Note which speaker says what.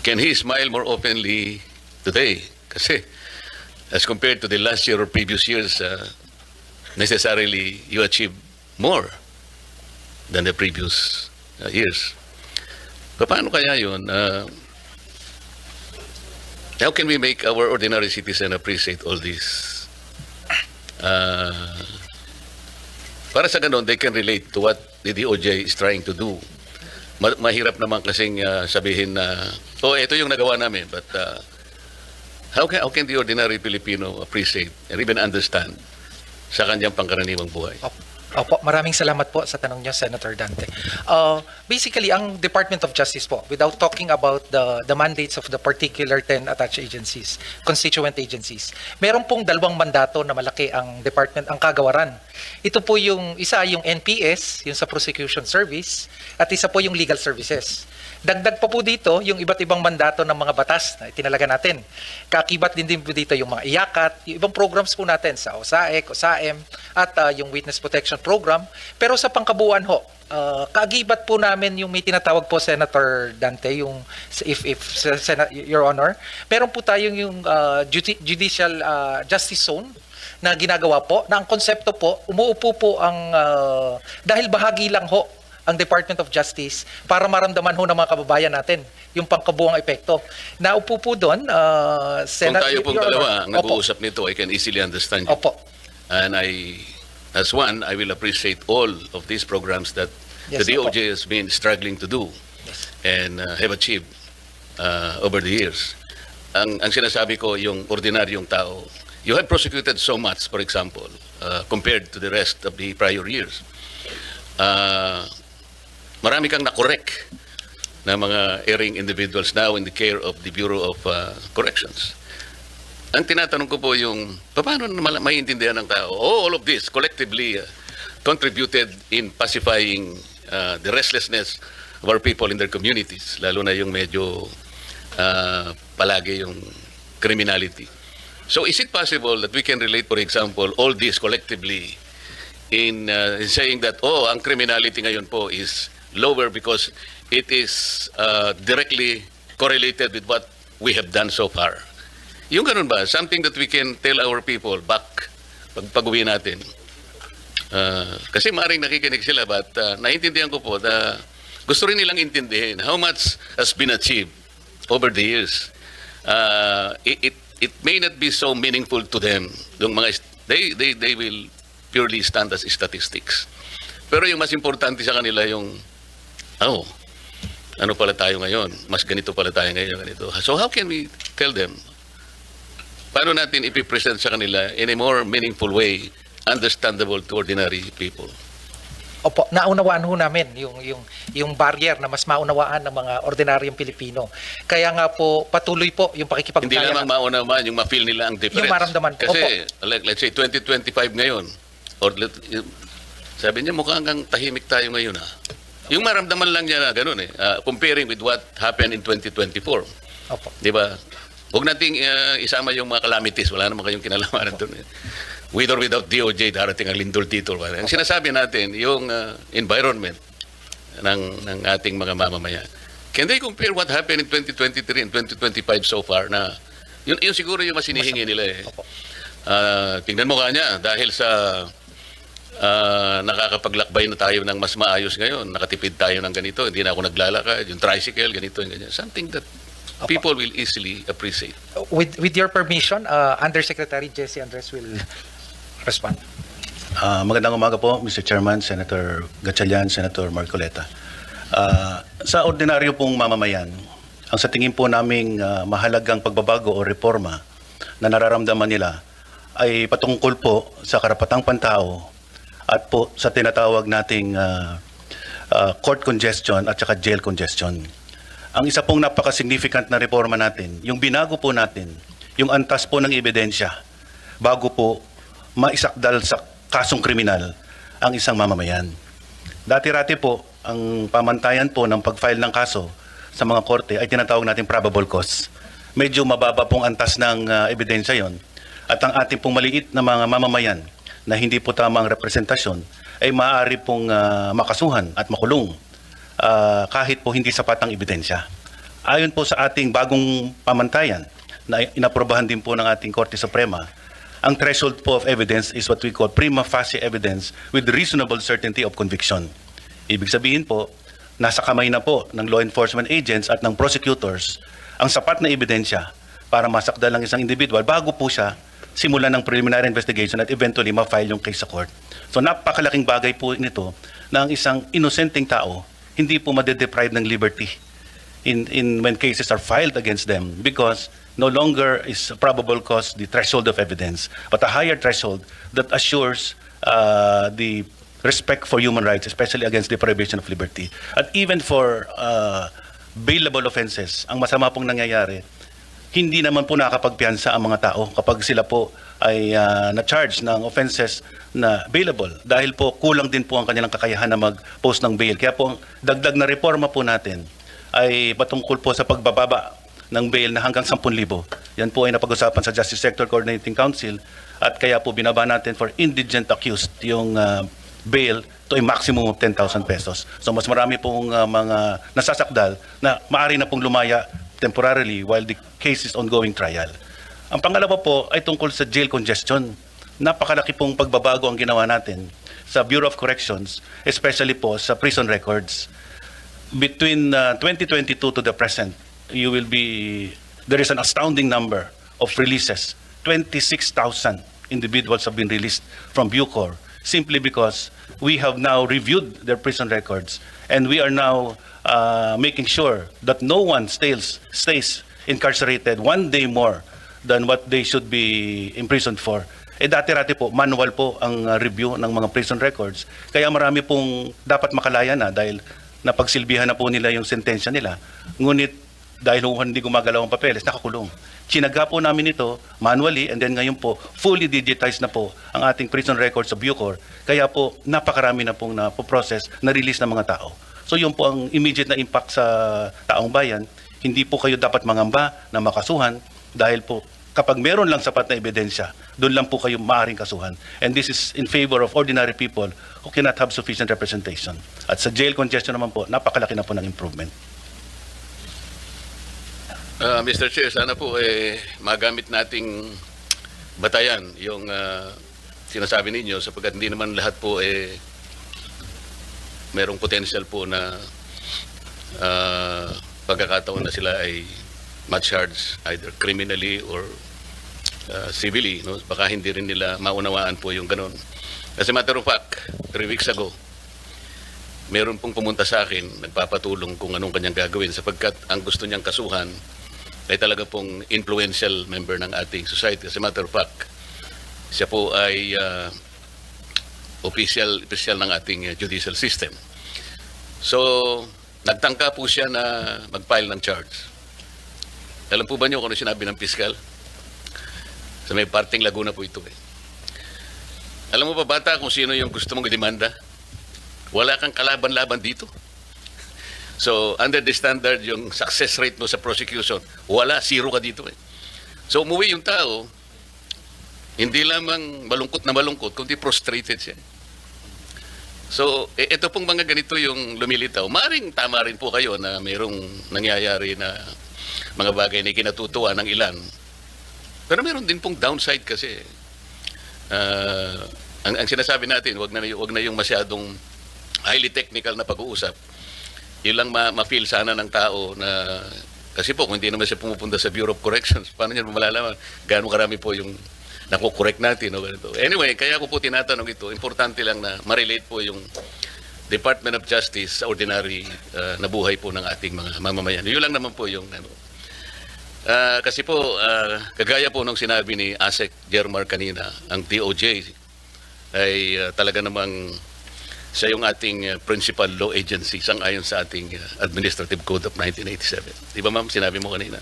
Speaker 1: can he smile more openly today? Kasi as compared to the last year or previous years, necessarily you achieve more than the previous years. Paano kaya yun? How can we make our ordinary citizen appreciate all this? Para sa ganun, they can relate to what the DOJ is trying to do. Mahirap naman kasing sabihin na, oh, ito yung nagawa namin. But how can the ordinary Filipino appreciate or even understand sa kanyang pangkaraniwang buhay?
Speaker 2: Opo, maraming salamat po sa tanong niyo, Senator Dante. Basically, ang Department of Justice po, without talking about the mandates of the particular 10 attached agencies, constituent agencies, meron pong dalawang mandato na malaki ang department, ang kagawaran. Ito po yung isa, yung NPS, yung sa prosecution service, at isa po yung legal services. Dagdag pa po dito yung iba't ibang mandato ng mga batas na itinalaga natin. Kakibat din po dito yung mga iyakat, yung ibang programs po natin sa OSAEC, OSAM, at yung Witness Protection Program. Pero sa pangkabuuan ho, kaagibat po namin yung may tinatawag po Senator Dante, yung Your Honor, meron po tayong yung Judicial Justice Zone na ginagawa po, na ang konsepto po, umuupo po ang, dahil bahagi lang ho ang Department of Justice para maramdaman ho ng mga kababayan natin yung pangkabuang epekto. Naupo po doon,
Speaker 1: Kung tayo pong dalawa ang nag-uusap nito, I can easily understand you.
Speaker 2: Opo.
Speaker 1: And as one, I will appreciate all of these programs that the DOJ has been struggling to do and have achieved over the years. Ang sinasabi ko, yung ordinaryong tao, you have prosecuted so much, for example, compared to the rest of the prior years. Marami kang na-correct na mga erring individuals now in the care of the Bureau of Corrections. Ang tinatanong ko po yung, paano maiintindihan ng tao? Oh, all of this collectively contributed in pacifying the restlessness of our people in their communities, lalo na yung medyo palagi yung criminality. So is it possible that we can relate, for example, all this collectively in saying that, oh, ang criminality ngayon po is lower because it is directly correlated with what we have done so far? Yung ganun ba? Something that we can tell our people back pag-uwi natin. Kasi maaaring nakikinig sila, but naiintindihan ko po na gusto rin nilang intindihin how much has been achieved over the years. It may not be so meaningful to them. Yung mga, they will purely stand as statistics. Pero yung mas importante sa kanila yung, oh, ano pala tayo ngayon? Mas ganito pala tayo ngayon, ganito. So how can we tell them? Paano natin ipipresent sa kanila in a more meaningful way, understandable to ordinary people?
Speaker 2: Opo, naunawaan ho namin yung barrier na mas maunawaan ng mga ordinaryong Pilipino. Kaya nga po, patuloy po yung pakikipagkaya.
Speaker 1: Hindi lamang maunawaan, yung ma-feel nila ang difference.
Speaker 2: Yung maramdaman.
Speaker 1: Kasi, let's say, 2025 ngayon, or sabi niya, mukhang hanggang tahimik tayo ngayon, ha? Yung maramdaman lang niya na ganun, comparing with what happened in 2024.
Speaker 2: Opo.
Speaker 1: Di ba? Huwag nating isama yung mga calamities. Wala naman kayong kinalamanan doon. With or without DOJ, darating ang lindol dito. Ang sinasabi natin, yung environment ng ating mga mamamayan. Can they compare what happened in 2023 and 2025 so far? Na yun siguro yung mas hinihingi nila. Tingnan mo kanya, dahil sa nakakapaglakbay na tayo ng mas maayos ngayon, nakatipid tayo ng ganito, hindi na ako naglalakad, yung tricycle, ganito, ganyan. Something that people will easily appreciate.
Speaker 2: With your permission, Undersecretary Jesse Andres will respond.
Speaker 3: Magandang umaga po, Mr. Chairman, Senator Gatchalian, Senator Marcoleta. Sa ordinaryo pong mamamayan, ang sa tingin po naming mahalagang pagbabago o reforma na nararamdaman nila ay patungkol po sa karapatang pantao at po sa tinatawag nating court congestion at saka jail congestion. Ang isa pong napaka-significant na reforma natin, yung binago po natin, yung antas po ng ebidensya bago po maisakdal sa kasong kriminal ang isang mamamayan. Dati-rati po, ang pamantayan po ng pag-file ng kaso sa mga korte ay tinatawag natin probable cause. Medyo mababa pong antas ng ebidensya yon. At ang ating pong maliit na mga mamamayan na hindi po tamang representasyon ay maaari pong makasuhan at makulong. kahit po hindi sapat ang ebidensya. Ayon po sa ating bagong pamantayan na inaprobahan din po ng ating Korte Suprema, ang threshold po of evidence is what we call prima facie evidence with reasonable certainty of conviction. Ibig sabihin po, nasa kamay na po ng law enforcement agents at ng prosecutors ang sapat na ebidensya para masakdal ng isang individual bago po siya simulan ng preliminary investigation at eventually ma-file yung case sa court. So napakalaking bagay po nito na ang isang inosenteng tao hindi po madedeprive ng liberty in when cases are filed against them, because no longer is probable cause the threshold of evidence, but a higher threshold that assures the respect for human rights, especially against deprivation of liberty. At even for bailable offenses, ang masama pong nangyayari, hindi naman po nakakapagpiyansa ang mga tao kapag sila po ay na-charge ng offenses na bailable, dahil po kulang din po ang kanilang kakayahan na mag-post ng bail. Kaya po dagdag na reforma po natin ay patungkol po sa pagbababa ng bail na hanggang 10,000. Yan po ay napag-usapan sa Justice Sector Coordinating Council, at kaya po binaba natin for indigent accused yung bail to a maximum of 10,000 pesos. So mas marami pong mga nasasakdal na maaari na pong lumaya temporarily while the case is ongoing trial. Ang pangalawa po ay tungkol sa jail congestion. Napakalaki pong pagbabago ang ginawa natin sa Bureau of Corrections, especially po sa prison records. Between 2022 to the present, there is an astounding number of releases. 26,000 individuals have been released from Bucor simply because we have now reviewed their prison records, and we are now making sure that no one stays incarcerated one day more than what they should be imprisoned for. Dati-rati po, manual po ang review ng mga prison records. Kaya marami pong dapat makalaya na dahil napagsilbihan na po nila yung sentensya nila. Ngunit dahil hindi gumagalaw ang papeles, nakakulong. Chinaga po namin ito manually, and then ngayon po, fully digitized na po ang ating prison records sa Bucor. Kaya po, napakarami na pong na-process, na-release ng mga tao. So yun po ang immediate na impact sa taong bayan. Hindi po kayo dapat mangamba na makasuhan dahil po kapag meron lang sapat na ebidensya, doon lang po kayo maaaring kasuhan. And this is in favor of ordinary people who cannot have sufficient representation. At sa jail congestion naman po, napakalaki na po ng improvement.
Speaker 1: Mr. Chair, sana po magamit nating batayan yung sinasabi ninyo, sapagkat hindi naman lahat po merong potential po na pagkakataon na sila ay ma-charge either criminally or civilly. No? Baka hindi rin nila maunawaan po yung ganun. As a matter of fact, 3 weeks ago, meron pong pumunta sa akin, nagpapatulong kung anong kanyang gagawin, sapagkat ang gusto niyang kasuhan ay talaga pong influential member ng ating society. As a matter of fact, siya po ay official ng ating judicial system. So, nagtangka po siya na mag-file ng charge. Alam po ba niyo kung ano sinabi ng piskal? Sa may parting Laguna po ito. Alam mo ba, bata, kung sino yung gusto mong idemanda? Wala kang kalaban-laban dito. So, under the standard, yung success rate mo sa prosecution, wala, 0 ka dito. So, umuwi yung tao, hindi lamang malungkot na malungkot, kundi prostrated siya. So, ito pong mga ganito yung lumilitaw. Maring tama rin po kayo na mayroong nangyayari na mga bagay na kinatutuwa ng ilan. Pero meron din pong downside kasi. Ang sinasabi natin, wag na yung masyadong highly technical na pag-uusap. Yun lang ma-feel sana ng tao na, kasi po kung hindi naman siya pumupunta sa Bureau of Corrections, paano niya malalaman gaano karami po yung nakukorek natin o ganito. Anyway, kaya ko po tinatanong ito, importante lang na ma-relate po yung Department of Justice sa ordinary na buhay po ng ating mga mamamayan. Yun lang naman po yung kasi po, kagaya po nung sinabi ni ASEC Jermar kanina, ang DOJ ay talaga namang siya yung ating principal law agency sang-ayon sa ating Administrative Code of 1987. Di ba ma'am, sinabi mo kanina?